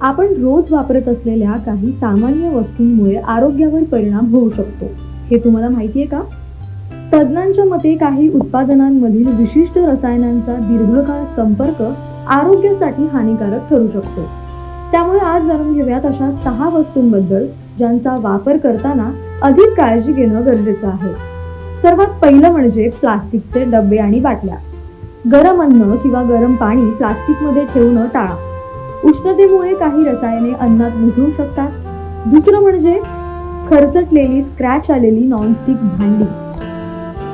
आपण रोज वापरत असलेल्या काही सामान्य वस्तूंमुळे आरोग्यावर परिणाम होऊ शकतो हे तुम्हाला माहिती आहे का? तज्ज्ञांच्या मते काही उत्पादनांमधील विशिष्ट रसायनांचा दीर्घकाळ संपर्क आरोग्यासाठी हानिकारक ठरू शकतो. त्यामुळे आज जाणून घेऊयात अशा 6 वस्तूंबद्दल ज्यांचा वापर करताना अधिक काळजी घेणं गरजेचं आहे. सर्वात पहिलं म्हणजे प्लास्टिकचे डबे आणि बाटल्या. गरम अन्न किंवा गरम पाणी प्लास्टिकमध्ये ठेवणं टाळा. उष्णतेमुळे काही रसायने अन्नात मिसळू शकतात. दुसरं म्हणजे खरचटलेली स्क्रॅच आलेली नॉनस्टिक भांडी.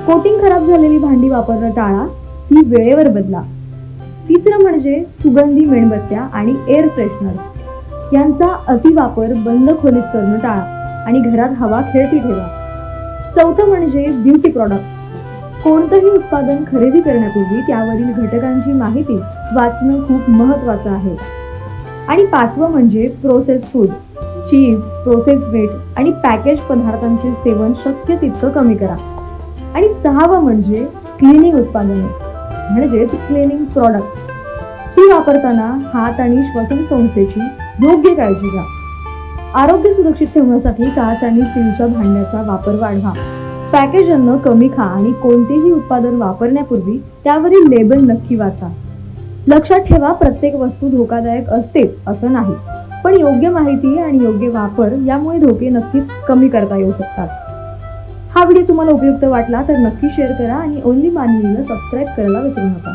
कोटिंग खराब झालेली भांडी वापरणं टाळा, ती वेळेवर बदला. तिसरं म्हणजे सुगंधी मेणबत्त्या आणि एअर फ्रेशनर यांचा अतिवापर बंद खोलीत करणं टाळा आणि घरात हवा खेळती ठेवा. चौथं म्हणजे ब्युटी प्रॉडक्ट्स. कोणतंही उत्पादन खरेदी करण्यापूर्वी त्यावरील घटकांची माहिती वाचणं खूप महत्त्वाचं आहे. आणि पाचवं म्हणजे प्रोसेस्ड फूड, चीज, प्रोसेस्ड मीठ आणि पॅकेज पदार्थांचे सेवन शक्य तितकं कमी करा. आणि 6वं म्हणजे क्लिनिंग उत्पादने म्हणजेच क्लिनिंग प्रॉडक्ट्स. ती वापरताना हात आणि श्वसन संस्थेची योग्य काळजी घ्या. आरोग्य सुरक्षित ठेवण्यासाठी काच आणि स्टीलच्या भांड्याचा वापर वाढवा. पॅकेज अन्न कमी खा आणि कोणतेही उत्पादन वापरण्यापूर्वी त्यावरील लेबल नक्की वाचा. लक्षात ठेवा, प्रत्येक वस्तू धोकादायक असतेच असं नाही, पण योग्य माहिती आणि योग्य वापर यामुळे धोके नक्कीच कमी करता येऊ शकतात. हा व्हिडिओ तुम्हाला उपयुक्त वाटला तर नक्की शेअर करा आणि ओन्ली मानवीला सबस्क्राईब करायला विसरू नका.